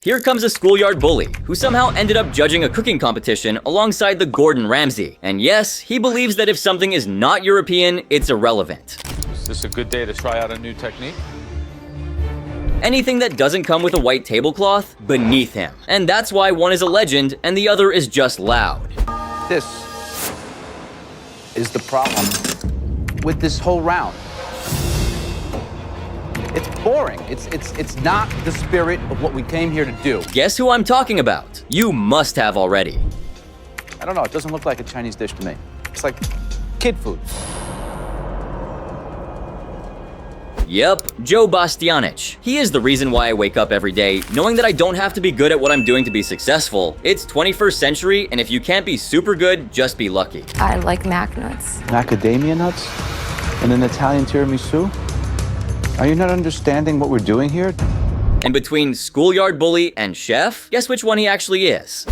Here comes a schoolyard bully who somehow ended up judging a cooking competition alongside the Gordon Ramsay. And yes, he believes that if something is not European, it's irrelevant. Is this a good day to try out a new technique? Anything that doesn't come with a white tablecloth, beneath him. And that's why one is a legend and the other is just loud. This is the problem with this whole round. It's boring. It's not the spirit of what we came here to do. Guess who I'm talking about? You must have already. I don't know, it doesn't look like a Chinese dish to me. It's like kid food. Yep, Joe Bastianich. He is the reason why I wake up every day, knowing that I don't have to be good at what I'm doing to be successful. It's 21st century, and if you can't be super good, just be lucky. I like mac nuts. Macadamia nuts? And an Italian tiramisu? Are you not understanding what we're doing here? And between schoolyard bully and chef, guess which one he actually is?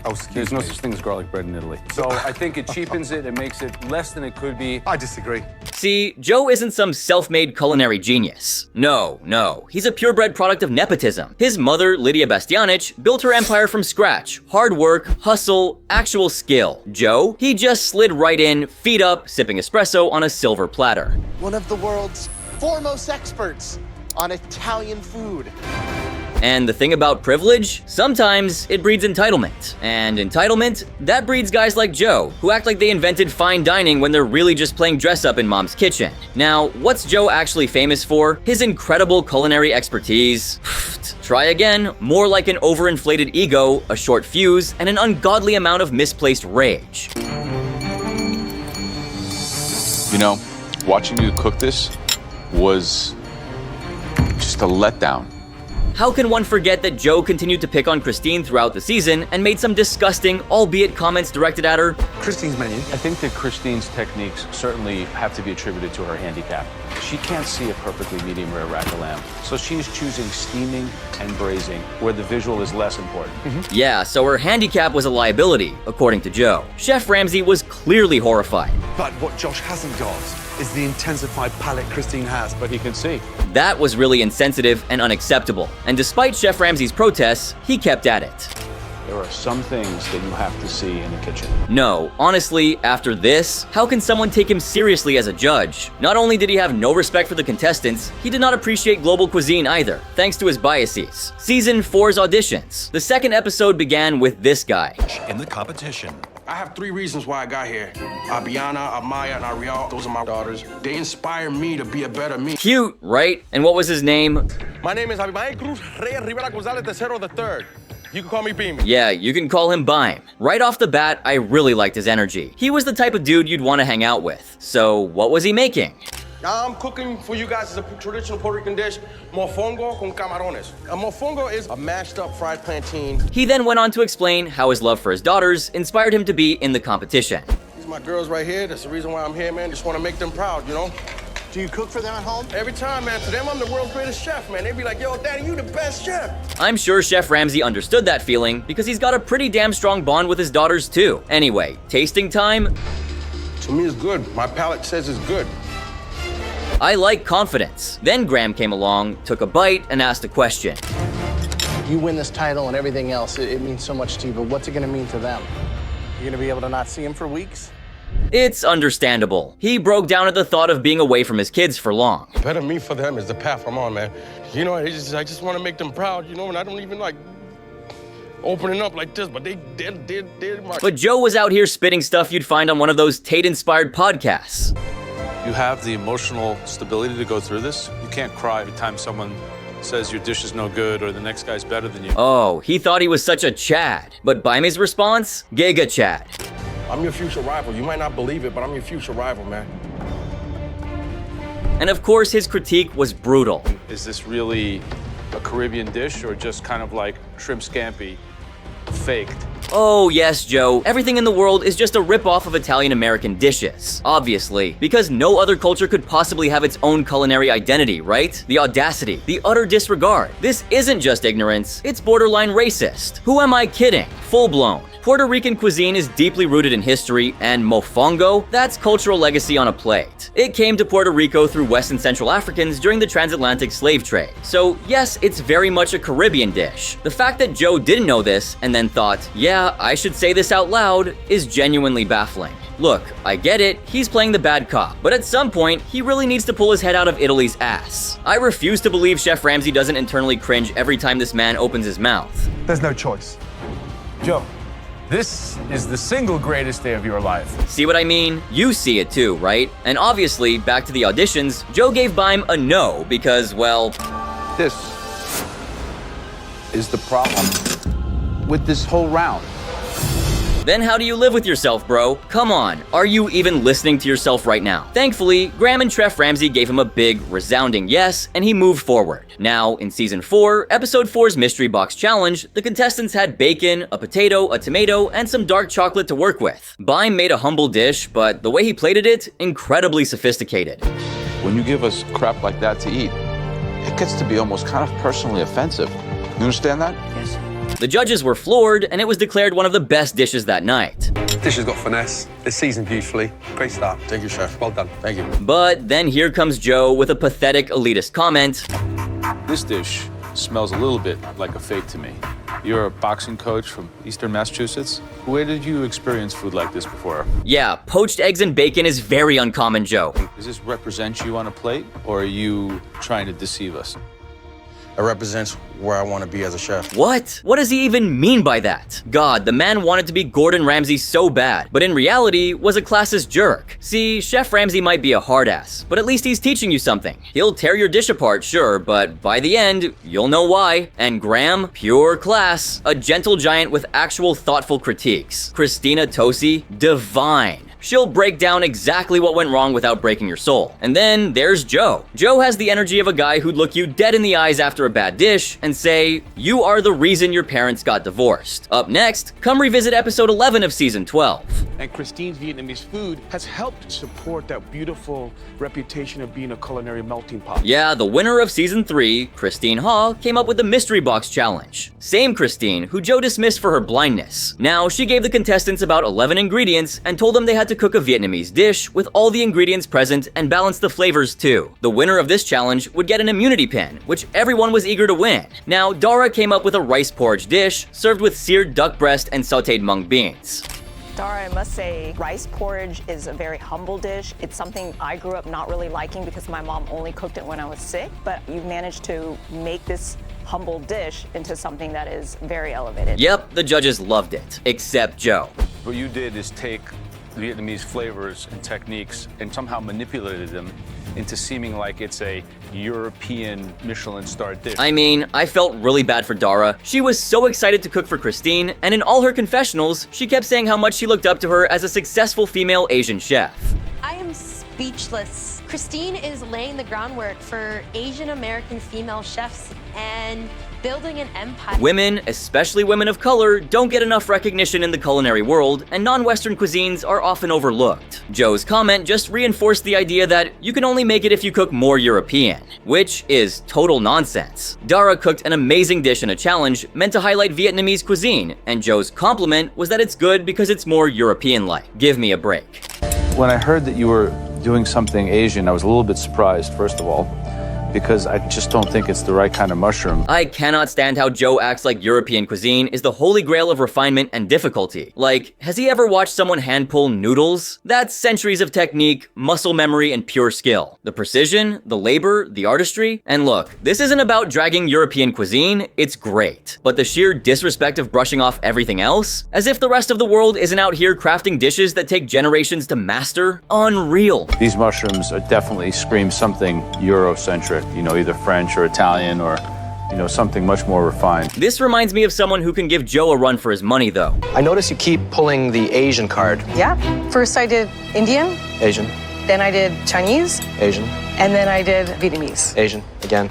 Oh, there's no such thing as garlic bread in Italy. So I think it cheapens it, it makes it less than it could be. I disagree. See, Joe isn't some self-made culinary genius. No, he's a purebred product of nepotism. His mother, Lydia Bastianich, built her empire from scratch. Hard work, hustle, actual skill. Joe, he just slid right in, feet up, sipping espresso on a silver platter. One of the world's foremost experts on Italian food. And the thing about privilege? Sometimes it breeds entitlement. And entitlement, that breeds guys like Joe, who act like they invented fine dining when they're really just playing dress up in mom's kitchen. Now, what's Joe actually famous for? His incredible culinary expertise. Try again, more like an overinflated ego, a short fuse, and an ungodly amount of misplaced rage. You know, watching you cook this was just a letdown. How can one forget that Joe continued to pick on Christine throughout the season and made some disgusting, albeit comments directed at her? Christine's menu. I think that Christine's techniques certainly have to be attributed to her handicap. She can't see a perfectly medium rare rack of lamb, so she's choosing steaming and braising, where the visual is less important. Yeah, so her handicap was a liability, according to Joe. Chef Ramsay was clearly horrified. But what Josh hasn't got is the intensified palate Christine has. But he can see. That was really insensitive and unacceptable. And despite Chef Ramsay's protests, he kept at it. There are some things that you have to see in the kitchen. No, honestly, after this, how can someone take him seriously as a judge? Not only did he have no respect for the contestants, he did not appreciate global cuisine either, thanks to his biases. Season 4's auditions. The second episode began with this guy. In the competition. I have 3 reasons why I got here. Abiana, Amaya, and Ariel, those are my daughters. They inspire me to be a better me. Cute, right? And what was his name? My name is Abimael Cruz Reyes Rivera Gonzalez Tercero III. You can call me Beam. Yeah, you can call him Bime. Right off the bat, I really liked his energy. He was the type of dude you'd want to hang out with. So what was he making? I'm cooking for you guys as a traditional Puerto Rican dish, mofongo con camarones. A mofongo is a mashed up fried plantain. He then went on to explain how his love for his daughters inspired him to be in the competition. These are my girls right here. That's the reason why I'm here, man. Just want to make them proud, you know? Do you cook for them at home? Every time, man. To them, I'm the world's greatest chef, man. They be like, yo, Daddy, you the best chef. I'm sure Chef Ramsay understood that feeling because he's got a pretty damn strong bond with his daughters too. Anyway, tasting time? To me, it's good. My palate says it's good. I like confidence. Then Graham came along, took a bite, and asked a question. You win this title and everything else, it means so much to you, but what's it gonna mean to them? You're gonna be able to not see them for weeks? It's understandable. He broke down at the thought of being away from his kids for long. Better me for them is the path I'm on, man. You know, I just want to make them proud, you know, and I don't even like opening up like this, but they're my... But Joe was out here spitting stuff you'd find on one of those Tate-inspired podcasts. You have the emotional stability to go through this. You can't cry every time someone says your dish is no good or the next guy's better than you. Oh, he thought he was such a Chad. But Baime's response? Giga Chad. I'm your future rival. You might not believe it, but I'm your future rival, man. And of course, his critique was brutal. Is this really a Caribbean dish or just kind of like shrimp scampi faked? Oh yes, Joe, everything in the world is just a rip-off of Italian-American dishes. Obviously, because no other culture could possibly have its own culinary identity, right? The audacity, the utter disregard. This isn't just ignorance, it's borderline racist. Who am I kidding? Full-blown. Puerto Rican cuisine is deeply rooted in history, and mofongo, that's cultural legacy on a plate. It came to Puerto Rico through West and Central Africans during the transatlantic slave trade. So yes, it's very much a Caribbean dish. The fact that Joe didn't know this and then thought, yeah, I should say this out loud, is genuinely baffling. Look, I get it, he's playing the bad cop, but at some point, he really needs to pull his head out of Italy's ass. I refuse to believe Chef Ramsay doesn't internally cringe every time this man opens his mouth. There's no choice. Joe, this is the single greatest day of your life. See what I mean? You see it too, right? And obviously, back to the auditions, Joe gave Baim a no because, well... This is the problem with this whole round. Then how do you live with yourself, bro? Come on, are you even listening to yourself right now? Thankfully, Graham and Chef Ramsay gave him a big, resounding yes, and he moved forward. Now, in Season 4, Episode 4's Mystery Box Challenge, the contestants had bacon, a potato, a tomato, and some dark chocolate to work with. Baim made a humble dish, but the way he plated it, incredibly sophisticated. When you give us crap like that to eat, it gets to be almost kind of personally offensive. You understand that? Yes. The judges were floored, and it was declared one of the best dishes that night. Dish has got finesse. It's seasoned beautifully. Great start. Thank you, chef. Well done. Thank you. But then here comes Joe with a pathetic elitist comment. This dish smells a little bit like a fake to me. You're a boxing coach from Eastern Massachusetts. Where did you experience food like this before? Yeah, poached eggs and bacon is very uncommon, Joe. Does this represent you on a plate, or are you trying to deceive us? It represents where I want to be as a chef. What? What does he even mean by that? God, the man wanted to be Gordon Ramsay so bad, but in reality was a classist jerk. See, Chef Ramsay might be a hard ass, but at least he's teaching you something. He'll tear your dish apart, sure, but by the end, you'll know why. And Graham, pure class, a gentle giant with actual thoughtful critiques. Christina Tosi, divine. She'll break down exactly what went wrong without breaking your soul. And then there's Joe. Joe has the energy of a guy who'd look you dead in the eyes after a bad dish and say, you are the reason your parents got divorced. Up next, come revisit episode 11 of season 12. And Christine's Vietnamese food has helped support that beautiful reputation of being a culinary melting pot. Yeah, the winner of season 3, Christine Ha, came up with the Mystery Box Challenge. Same Christine, who Joe dismissed for her blindness. Now, she gave the contestants about 11 ingredients and told them they had to cook a Vietnamese dish with all the ingredients present and balance the flavors too. The winner of this challenge would get an immunity pin, which everyone was eager to win. Now, Dara came up with a rice porridge dish served with seared duck breast and sauteed mung beans. Dara, I must say, rice porridge is a very humble dish. It's something I grew up not really liking because my mom only cooked it when I was sick, but you've managed to make this humble dish into something that is very elevated. Yep, the judges loved it, except Joe. What you did is take Vietnamese flavors and techniques and somehow manipulated them into seeming like it's a European Michelin-starred dish. I mean, I felt really bad for Dara. She was so excited to cook for Christine, and in all her confessionals, she kept saying how much she looked up to her as a successful female Asian chef. I am speechless. Christine is laying the groundwork for Asian American female chefs and building an empire. Women, especially women of color, don't get enough recognition in the culinary world, and non-Western cuisines are often overlooked. Joe's comment just reinforced the idea that you can only make it if you cook more European, which is total nonsense. Dara cooked an amazing dish in a challenge meant to highlight Vietnamese cuisine, and Joe's compliment was that it's good because it's more European-like. Give me a break. When I heard that you were doing something Asian, I was a little bit surprised, first of all, because I just don't think it's the right kind of mushroom. I cannot stand how Joe acts like European cuisine is the holy grail of refinement and difficulty. Like, has he ever watched someone hand pull noodles? That's centuries of technique, muscle memory, and pure skill. The precision, the labor, the artistry. And look, this isn't about dragging European cuisine, it's great. But the sheer disrespect of brushing off everything else, as if the rest of the world isn't out here crafting dishes that take generations to master, unreal. These mushrooms are definitely scream something Eurocentric. You know, either French or Italian or, you know, something much more refined. This reminds me of someone who can give Joe a run for his money, though. I notice you keep pulling the Asian card. Yeah. First I did Indian, Asian, then I did Chinese, Asian, and then I did Vietnamese. Asian, again.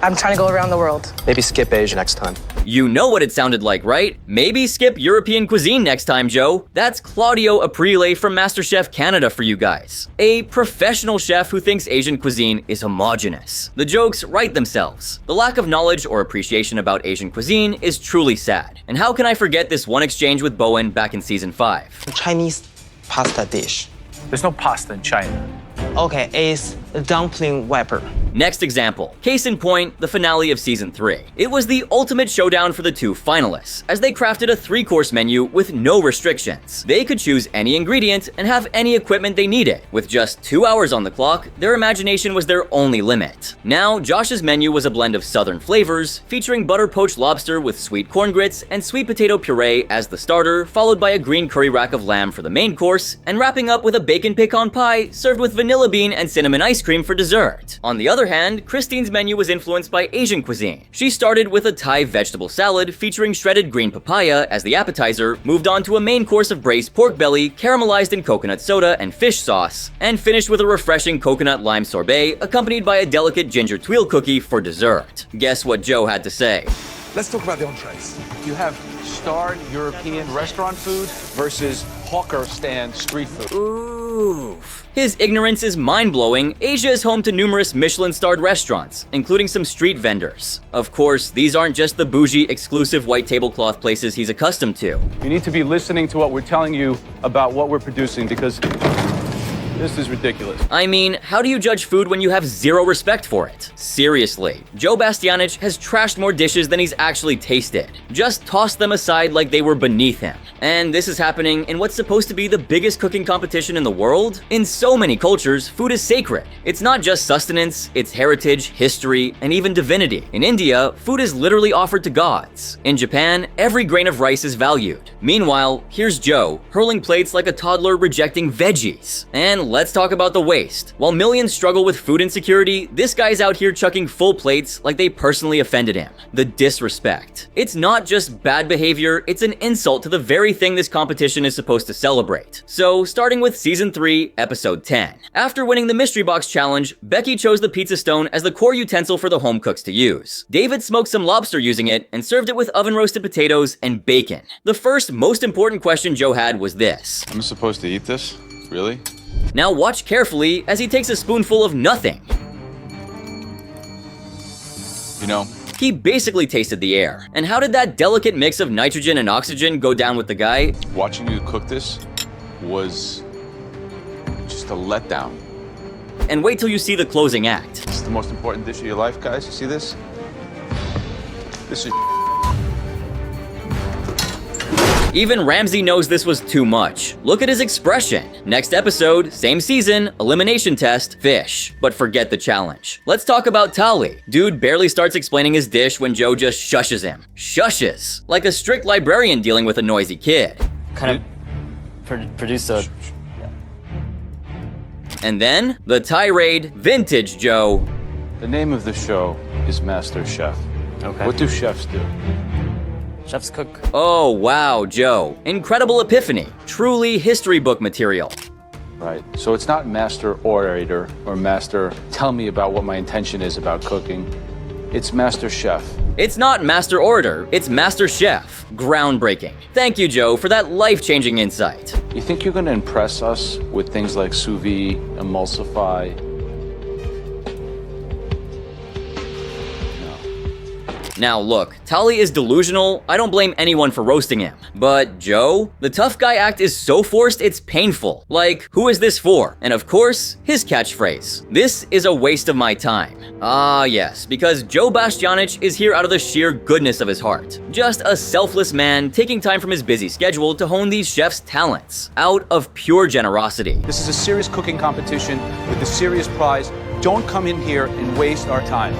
I'm trying to go around the world. Maybe skip Asia next time. You know what it sounded like, right? Maybe skip European cuisine next time, Joe. That's Claudio Aprile from Masterchef Canada for you guys. A professional chef who thinks Asian cuisine is homogenous. The jokes write themselves. The lack of knowledge or appreciation about Asian cuisine is truly sad. And how can I forget this one exchange with Bowen back in season 5? Chinese pasta dish. There's no pasta in China. Okay, it's a dumpling wrapper. Next example. Case in point, the finale of season 3. It was the ultimate showdown for the 2 finalists, as they crafted a 3-course menu with no restrictions. They could choose any ingredient and have any equipment they needed. With just 2 hours on the clock, their imagination was their only limit. Now, Josh's menu was a blend of southern flavors, featuring butter poached lobster with sweet corn grits and sweet potato puree as the starter, followed by a green curry rack of lamb for the main course, and wrapping up with a bacon pecan pie served with vanilla bean and cinnamon ice cream for dessert. On the other hand, Christine's menu was influenced by Asian cuisine. She started with a Thai vegetable salad featuring shredded green papaya as the appetizer, moved on to a main course of braised pork belly, caramelized in coconut soda and fish sauce, and finished with a refreshing coconut lime sorbet accompanied by a delicate ginger tuile cookie for dessert. Guess what Joe had to say? Let's talk about the entrees. You have starred European restaurant food versus hawker stand street food. Oof. His ignorance is mind-blowing. Asia is home to numerous Michelin-starred restaurants, including some street vendors. Of course, these aren't just the bougie, exclusive white tablecloth places he's accustomed to. You need to be listening to what we're telling you about what we're producing, because this is ridiculous. I mean, how do you judge food when you have zero respect for it? Seriously, Joe Bastianich has trashed more dishes than he's actually tasted. Just tossed them aside like they were beneath him. And this is happening in what's supposed to be the biggest cooking competition in the world? In so many cultures, food is sacred. It's not just sustenance, it's heritage, history, and even divinity. In India, food is literally offered to gods. In Japan, every grain of rice is valued. Meanwhile, here's Joe, hurling plates like a toddler rejecting veggies. And let's talk about the waste. While millions struggle with food insecurity, this guy's out here chucking full plates like they personally offended him. The disrespect. It's not just bad behavior, it's an insult to the very thing this competition is supposed to celebrate. So, starting with season 3, episode 10. After winning the mystery box challenge, Becky chose the pizza stone as the core utensil for the home cooks to use. David smoked some lobster using it and served it with oven roasted potatoes and bacon. The first most important question Joe had was this. I'm supposed to eat this? Really? Now watch carefully as he takes a spoonful of nothing. You know, he basically tasted the air. And how did that delicate mix of nitrogen and oxygen go down with the guy? watching you cook this was just a letdown. And wait till you see the closing act. It's the most important dish of your life, guys. You see this? This is Even Ramsay knows this was too much. Look at his expression. Next episode, same season, elimination test, fish. But forget the challenge. Let's talk about Tali. Dude barely starts explaining his dish when Joe just shushes him. Shushes. Like a strict librarian dealing with a noisy kid. Kind of produce a... And then, the tirade, Vintage Joe. The name of the show is Masterchef. Okay. What do chefs do? Chefs cook. Oh, wow, Joe. Incredible epiphany. Truly history book material. Right. So it's not master orator or master tell me about what my intention is about cooking. It's master chef. It's not master orator, it's master chef. Groundbreaking. Thank you, Joe, for that life-changing insight. You think you're going to impress us with things like sous vide, emulsify? Now look, Tali is delusional, I don't blame anyone for roasting him. But Joe? The tough guy act is so forced it's painful. Like, who is this for? And of course, his catchphrase. This is a waste of my time. Ah yes, because Joe Bastianich is here out of the sheer goodness of his heart. Just a selfless man taking time from his busy schedule to hone these chefs' talents. Out of pure generosity. This is a serious cooking competition with a serious prize. Don't come in here and waste our time.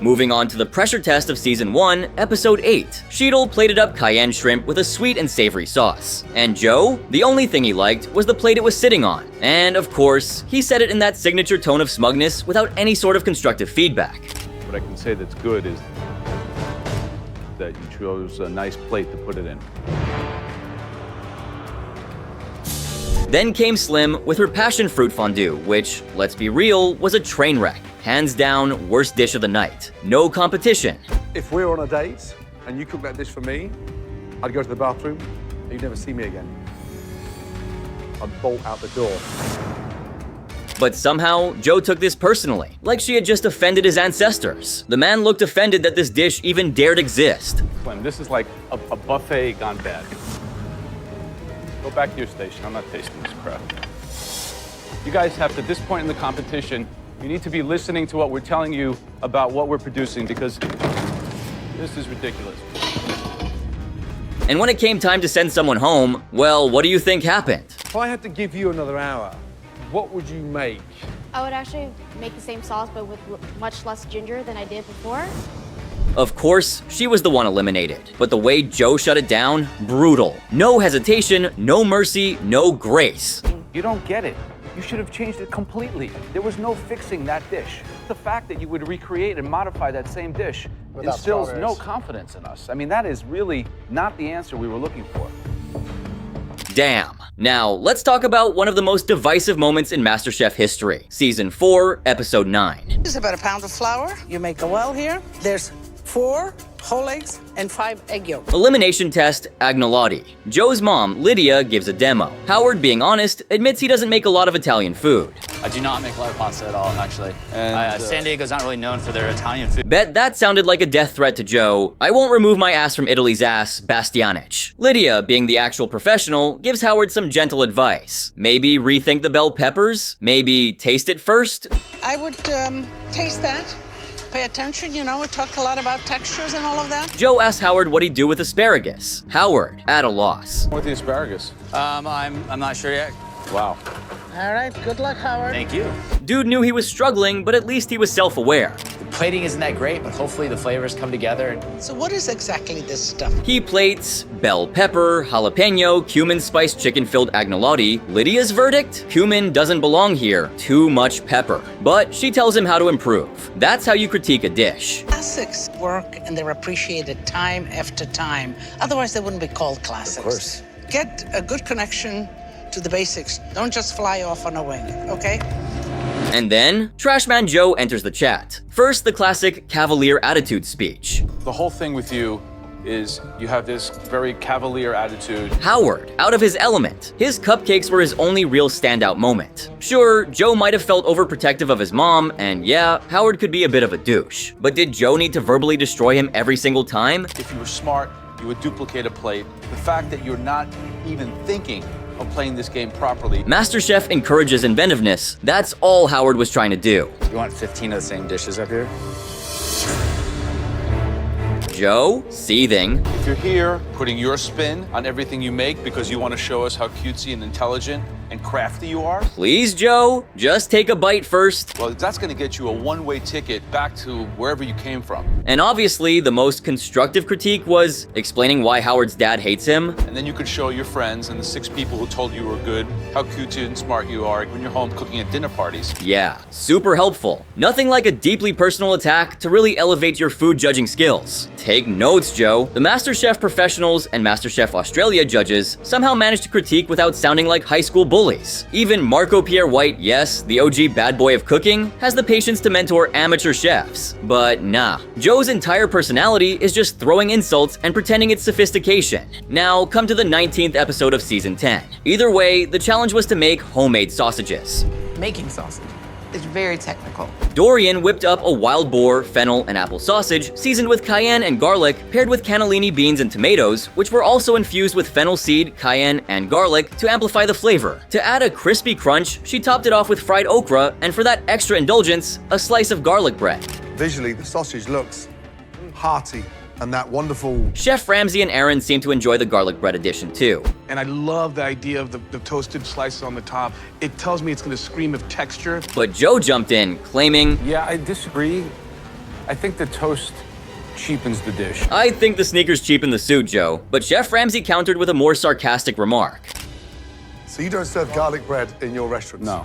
Moving on to the pressure test of season 1, episode 8. Sheetal plated up cayenne shrimp with a sweet and savory sauce. And Joe? The only thing he liked was the plate it was sitting on. And of course, he said it in that signature tone of smugness without any sort of constructive feedback. What I can say that's good is that you chose a nice plate to put it in. Then came Slim with her passion fruit fondue, which, let's be real, was a train wreck. hands down, worst dish of the night. No competition. If we're on a date and you cook that dish for me, I'd go to the bathroom and you'd never see me again. I'd bolt out the door. But somehow, Joe took this personally, like she had just offended his ancestors. The man looked offended that this dish even dared exist. Clem, this is like a buffet gone bad. Go back to your station. I'm not tasting this crap. You guys have to, at this point in the competition, you need to be listening to what we're telling you about what we're producing, because this is ridiculous. And when it came time to send someone home, well, what do you think happened? If I had to give you another hour, what would you make? I would actually make the same sauce, but with much less ginger than I did before. Of course, she was the one eliminated. But the way Joe shut it down, brutal. No hesitation, no mercy, no grace. You don't get it. You should have changed it completely. There was no fixing that dish. The fact that you would recreate and modify that same dish Without instills strawberries. no confidence in us. I mean, that is really not the answer we were looking for. Damn. Now, let's talk about one of the most divisive moments in MasterChef history. Season 4, Episode 9. This is about a pound of flour. You make a well here. There's 4 whole eggs and 5 egg yolks. Elimination test, agnolotti. Joe's mom, Lydia, gives a demo. Howard, being honest, admits he doesn't make a lot of Italian food. I do not make a lot of pasta at all, actually. And, San Diego's not really known for their Italian food. Bet that sounded like a death threat to Joe. I won't remove my ass from Italy's ass, Bastianich. Lydia, being the actual professional, gives Howard some gentle advice. Maybe rethink the bell peppers? Maybe taste it first? I would taste that. Pay attention, you know, we talked a lot about textures and all of that. Joe asks Howard what he'd do with asparagus. Howard, at a loss. With the asparagus. I'm not sure yet. Wow. All right, good luck, Howard. Thank you. Dude knew he was struggling, but at least he was self-aware. The plating isn't that great, but hopefully the flavors come together. So what is exactly this stuff? He plates bell pepper, jalapeno, cumin spiced chicken-filled agnolotti. Lydia's verdict? Cumin doesn't belong here. Too much pepper. But she tells him how to improve. That's how you critique a dish. Classics work and they're appreciated time after time. Otherwise, they wouldn't be called classics. Of course. Get a good connection to the basics. Don't just fly off on a wing, okay? And then, Trashman Joe enters the chat. First, the classic cavalier attitude speech. The whole thing with you is you have this very cavalier attitude. Howard, out of his element. His cupcakes were his only real standout moment. Sure, Joe might have felt overprotective of his mom, and yeah, Howard could be a bit of a douche. But did Joe need to verbally destroy him every single time? If you were smart, you would duplicate a plate. The fact that you're not even thinking of playing this game properly. MasterChef encourages inventiveness. That's all Howard was trying to do. You want 15 of the same dishes up here? Joe, seething. If you're here putting your spin on everything you make because you want to show us how cutesy and intelligent and crafty you are, Please, Joe, just take a bite first. well, that's going to get you a one-way ticket back to wherever you came from. And obviously, the most constructive critique was explaining why Howard's dad hates him. And then you could show your friends and the 6 people who told you were good how cutesy and smart you are when you're home cooking at dinner parties. Yeah, super helpful. Nothing like a deeply personal attack to really elevate your food judging skills. Take notes, Joe. The MasterChef professionals and MasterChef Australia judges somehow managed to critique without sounding like high school bullies. Even Marco Pierre White, yes, the OG bad boy of cooking, has the patience to mentor amateur chefs. But nah, Joe's entire personality is just throwing insults and pretending it's sophistication. Now, come to the 19th episode of Season 10. Either way, the challenge was to make homemade sausages. Making sausage is very technical. Dorian whipped up a wild boar, fennel, and apple sausage seasoned with cayenne and garlic, paired with cannellini beans and tomatoes, which were also infused with fennel seed, cayenne, and garlic to amplify the flavor. To add a crispy crunch, she topped it off with fried okra, and for that extra indulgence, a slice of garlic bread. Visually, the sausage looks hearty and that wonderful... Chef Ramsay and Aaron seem to enjoy the garlic bread addition too. And I love the idea of the toasted slices on the top. It tells me it's gonna scream of texture. But Joe jumped in, claiming, Yeah, I disagree. I think the toast cheapens the dish. I think the sneakers cheapen the suit, Joe. But Chef Ramsay countered with a more sarcastic remark. So you don't serve garlic bread in your restaurants? No.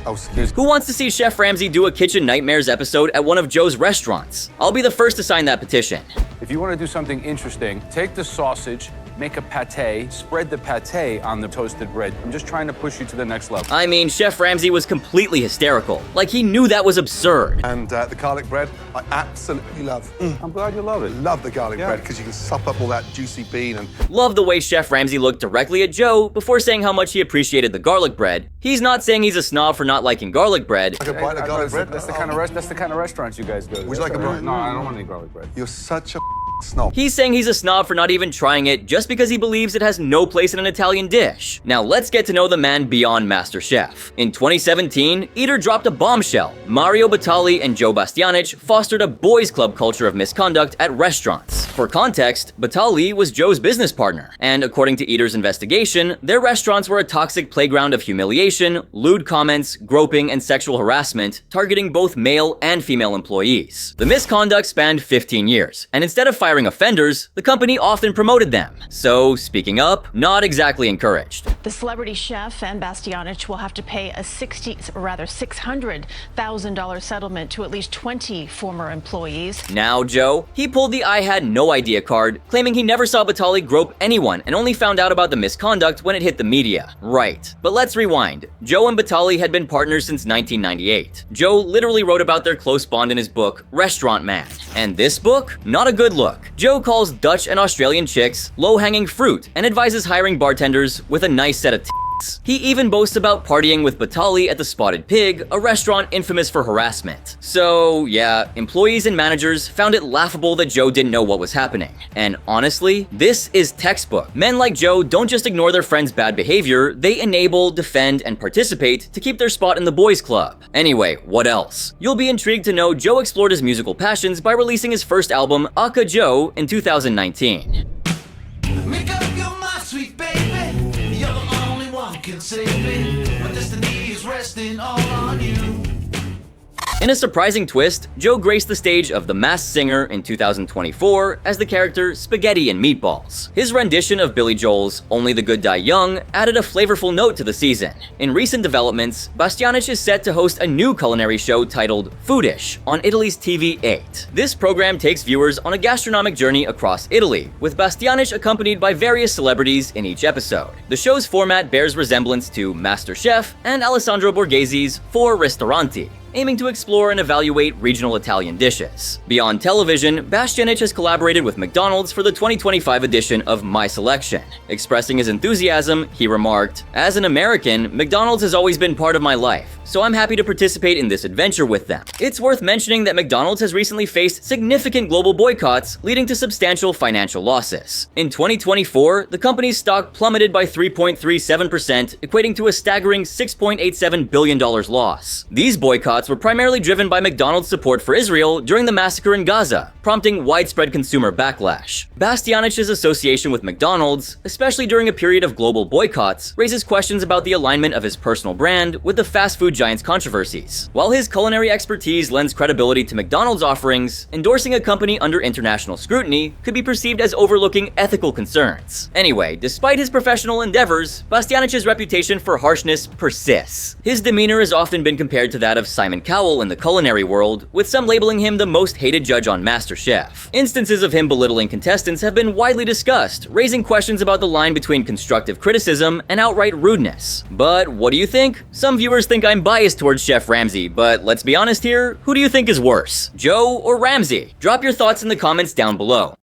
Oh, excuse me. Who wants to see Chef Ramsay do a Kitchen Nightmares episode at one of Joe's restaurants? I'll be the first to sign that petition. If you want to do something interesting, take the sausage, make a pate, spread the pate on the toasted bread. I'm just trying to push you to the next level. I mean, Chef Ramsay was completely hysterical. Like he knew that was absurd. And the garlic bread, I absolutely love. I'm glad you love it. Love the garlic bread because you can sup up all that juicy bean and... Love the way Chef Ramsay looked directly at Joe before saying how much he appreciated the garlic bread. He's not saying he's a snob for not liking garlic bread. Like a bite of garlic bread? That's the kind of restaurants you guys go to. Would you like a bite? No, I don't want any garlic bread. You're such a snob. He's saying he's a snob for not even trying it just because he believes it has no place in an Italian dish. Now let's get to know the man beyond Masterchef. In 2017, Eater dropped a bombshell. Mario Batali and Joe Bastianich fostered a boys' club culture of misconduct at restaurants. For context, Batali was Joe's business partner, and according to Eater's investigation, their restaurants were a toxic playground of humiliation, lewd comments, groping, and sexual harassment, targeting both male and female employees. The misconduct spanned 15 years, and instead of firing offenders, the company often promoted them. So, speaking up, not exactly encouraged. The celebrity chef and Bastianich will have to pay a $600,000 settlement to at least 20 former employees. Now, Joe, he pulled the I had no idea card, claiming he never saw Batali grope anyone and only found out about the misconduct when it hit the media. Right. But let's rewind. Joe and Batali had been partners since 1998. Joe literally wrote about their close bond in his book, Restaurant Man. And this book? Not a good look. Joe calls Dutch and Australian chicks low-hanging fruit and advises hiring bartenders with a nice set of tits. He even boasts about partying with Batali at the Spotted Pig, a restaurant infamous for harassment. So yeah, employees and managers found it laughable that Joe didn't know what was happening. And honestly, this is textbook. Men like Joe don't just ignore their friends' bad behavior, they enable, defend, and participate to keep their spot in the boys' club. Anyway, what else? You'll be intrigued to know Joe explored his musical passions by releasing his first album, Aka Joe, in 2019. Make up your mind, sweet baby. You're the only one who can save me. My destiny is resting all on you. In a surprising twist, Joe graced the stage of The Masked Singer in 2024 as the character Spaghetti and Meatballs. His rendition of Billy Joel's Only the Good Die Young added a flavorful note to the season. In recent developments, Bastianich is set to host a new culinary show titled Foodish on Italy's TV8. This program takes viewers on a gastronomic journey across Italy, with Bastianich accompanied by various celebrities in each episode. The show's format bears resemblance to Masterchef and Alessandro Borghesi's Four Ristoranti, aiming to explore and evaluate regional Italian dishes. Beyond television, Bastianich has collaborated with McDonald's for the 2025 edition of My Selection. Expressing his enthusiasm, he remarked, "As an American, McDonald's has always been part of my life, so I'm happy to participate in this adventure with them." It's worth mentioning that McDonald's has recently faced significant global boycotts, leading to substantial financial losses. In 2024, the company's stock plummeted by 3.37%, equating to a staggering $6.87 billion loss. These boycotts were primarily driven by McDonald's support for Israel during the massacre in Gaza, prompting widespread consumer backlash. Bastianich's association with McDonald's, especially during a period of global boycotts, raises questions about the alignment of his personal brand with the fast food giant's controversies. While his culinary expertise lends credibility to McDonald's offerings, endorsing a company under international scrutiny could be perceived as overlooking ethical concerns. Anyway, despite his professional endeavors, Bastianich's reputation for harshness persists. His demeanor has often been compared to that of Simon Cowell in the culinary world, with some labeling him the most hated judge on MasterChef. Instances of him belittling contestants have been widely discussed, raising questions about the line between constructive criticism and outright rudeness. But what do you think? Some viewers think I'm biased towards Chef Ramsay, but let's be honest here, who do you think is worse, Joe or Ramsay? Drop your thoughts in the comments down below.